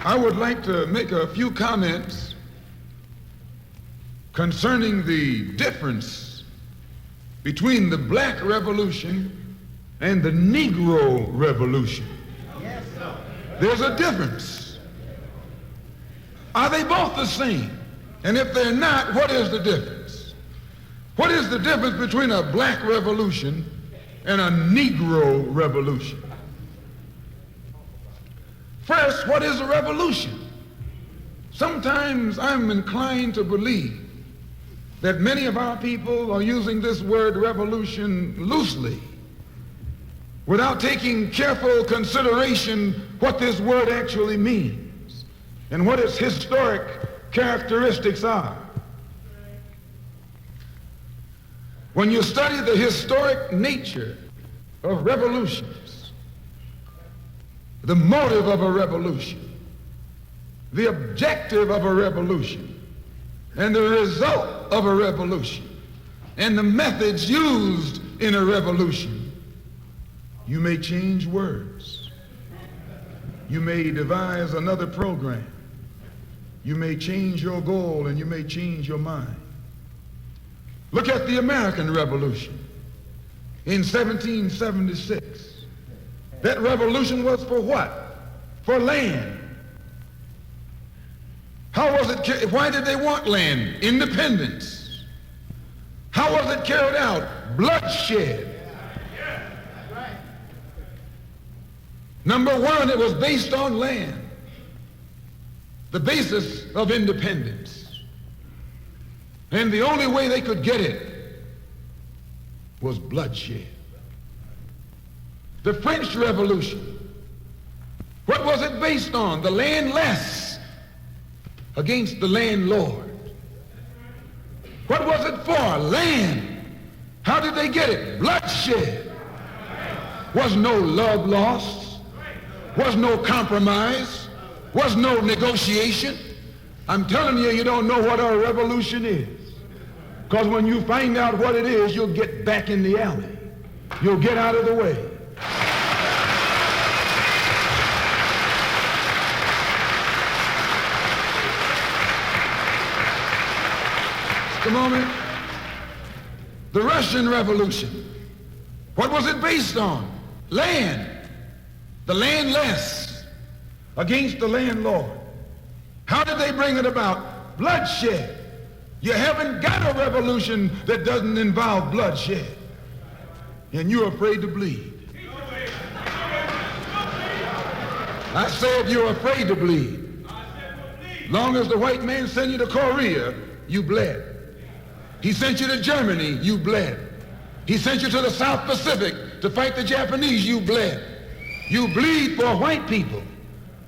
I would like to make a few comments concerning the difference between the Black Revolution and the Negro Revolution. Yes, sir. There's a difference. Are they both the same? And if they're not, what is the difference? What is the difference between a Black Revolution and a Negro Revolution? First, what is a revolution? Sometimes I'm inclined to believe that many of our people are using this word revolution loosely, without taking careful consideration what this word actually means and what its historic characteristics are. When you study the historic nature of revolutions, the motive of a revolution, the objective of a revolution, and the result of a revolution, and the methods used in a revolution, you may change words. You may devise another program. You may change your goal and you may change your mind. Look at the American Revolution in 1776. That revolution was for what? For land. How was it? Why did they want land? Independence. How was it carried out? Bloodshed. Number one, it was based on land. The basis of independence. And the only way they could get it was bloodshed. The French Revolution, what was it based on? The landless against the landlord. What was it for? Land. How did they get it? Bloodshed. Was no love lost. Was no compromise. Was no negotiation. I'm telling you, you don't know what a revolution is. Because when you find out what it is, you'll get back in the alley. You'll get out of the way. Just a moment. The Russian Revolution. What was it based on? Land. The landless against the landlord. How did they bring it about? Bloodshed. You haven't got a revolution that doesn't involve bloodshed. And you're afraid to bleed. I said you're afraid to bleed. Long as the white man sent you to Korea, you bled. He sent you to Germany, you bled. He sent you to the South Pacific to fight the Japanese, you bled. You bleed for white people.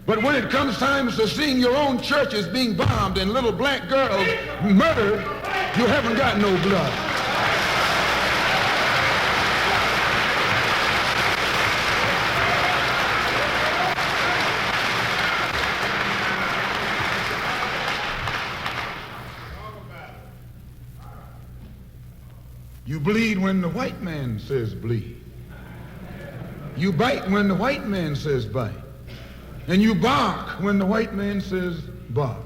But when it comes time to seeing your own churches being bombed and little black girls murdered, you haven't got no blood. You bleed when the white man says bleed. You bite when the white man says bite. And you bark when the white man says bark.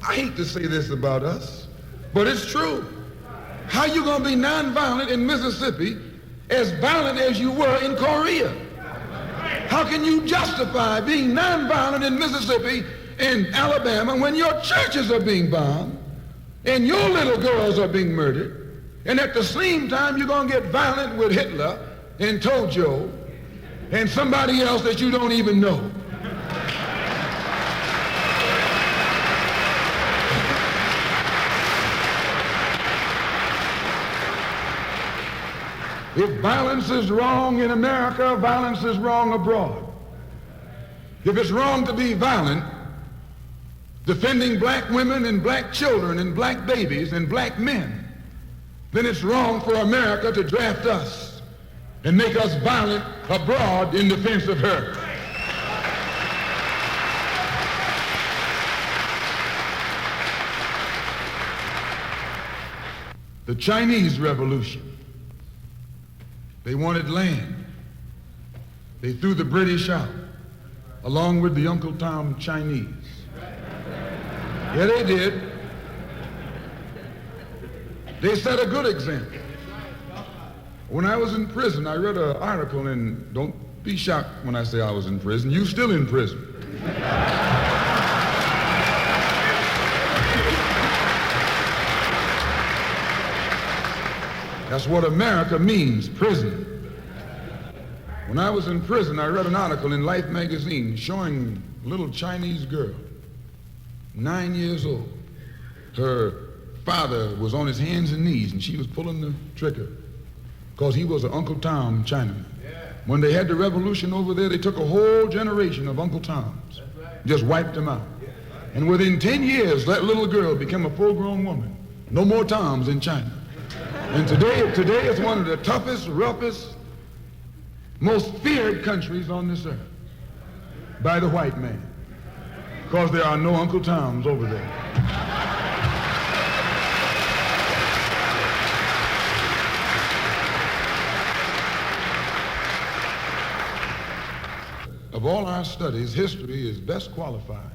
I hate to say this about us, but it's true. How you gonna be nonviolent in Mississippi as violent as you were in Korea? How can you justify being nonviolent in Mississippi and Alabama when your churches are being bombed and your little girls are being murdered, and at the same time you're gonna get violent with Hitler and Tojo and somebody else that you don't even know? If violence is wrong in America, violence is wrong abroad. If it's wrong to be violent, defending black women and black children and black babies and black men, then it's wrong for America to draft us and make us violent abroad in defense of her. The Chinese Revolution. They wanted land. They threw the British out. along with the Uncle Tom Chinese. Yeah, they did. They set a good example. When I was in prison, I read an article, and don't be shocked when I say I was in prison. You still in prison. That's what America means, prison. When I was in prison, I read an article in Life magazine showing a little Chinese girl, 9 years old. Her father was on his hands and knees, and she was pulling the trigger because he was an Uncle Tom Chinaman. When they had the revolution over there, they took a whole generation of Uncle Toms, just wiped them out. And within 10 years, that little girl became a full-grown woman. No more Toms in China. And today it's one of the toughest, roughest, most feared countries on this earth by the white man, because there are no Uncle Toms over there. Of all our studies, history is best qualified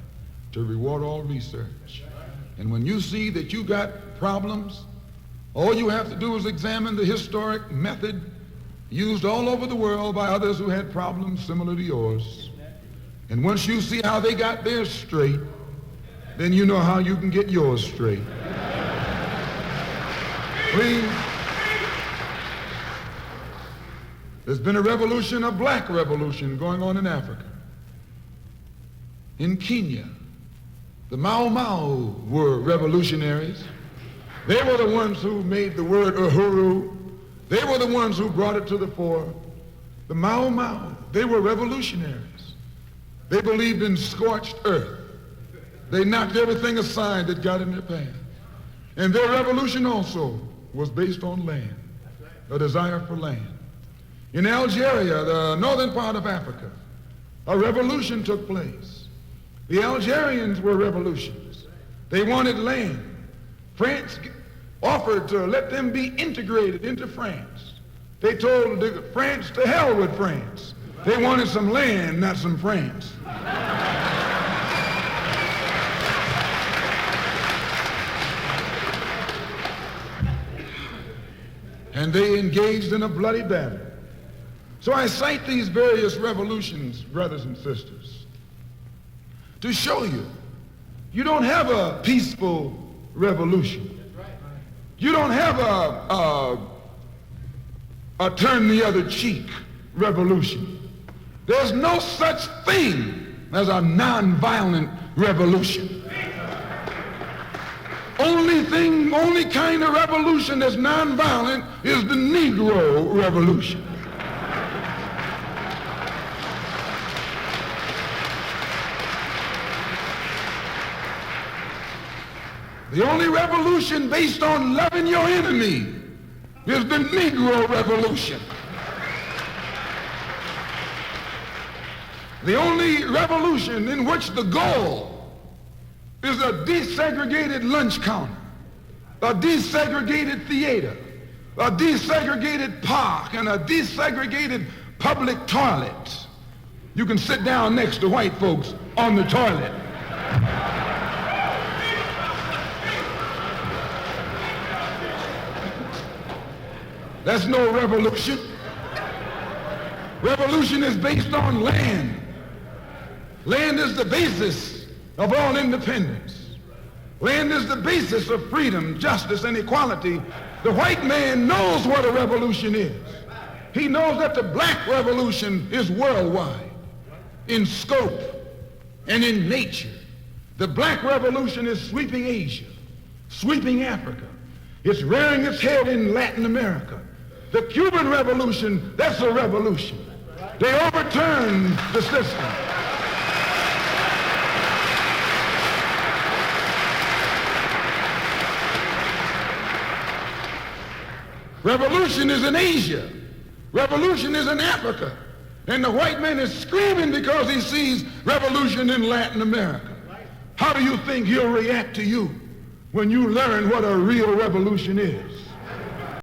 to reward all research. And when you see that you got problems, all you have to do is examine the historic method used all over the world by others who had problems similar to yours. And once you see how they got theirs straight, then you know how you can get yours straight. Please. There's been a revolution, a black revolution going on in Africa. In Kenya, the Mau Mau were revolutionaries. They were the ones who made the word uhuru. They were the ones who brought it to the fore. The Mau Mau, they were revolutionaries. They believed in scorched earth. They knocked everything aside that got in their path. And their revolution also was based on land, a desire for land. In Algeria, the northern part of Africa, a revolution took place. The Algerians were revolutionists. They wanted land. France offered to let them be integrated into France. They told France to hell with France. They wanted some land, not some France. And they engaged in a bloody battle. So I cite these various revolutions, brothers and sisters, to show you, you don't have a peaceful revolution. You don't have a turn the other cheek revolution. There's no such thing as a nonviolent revolution. Only kind of revolution that's nonviolent is the Negro revolution. The only revolution based on loving your enemy is the Negro revolution. The only revolution in which the goal is a desegregated lunch counter, a desegregated theater, a desegregated park, and a desegregated public toilet. You can sit down next to white folks on the toilet. That's no revolution. Revolution is based on land. Land is the basis of all independence. Land is the basis of freedom, justice, and equality. The white man knows what a revolution is. He knows that the black revolution is worldwide in scope and in nature. The black revolution is sweeping Asia, sweeping Africa. It's rearing its head in Latin America. The Cuban Revolution, that's a revolution. They overturned the system. Revolution is in Asia. Revolution is in Africa. And the white man is screaming because he sees revolution in Latin America. How do you think he'll react to you when you learn what a real revolution is?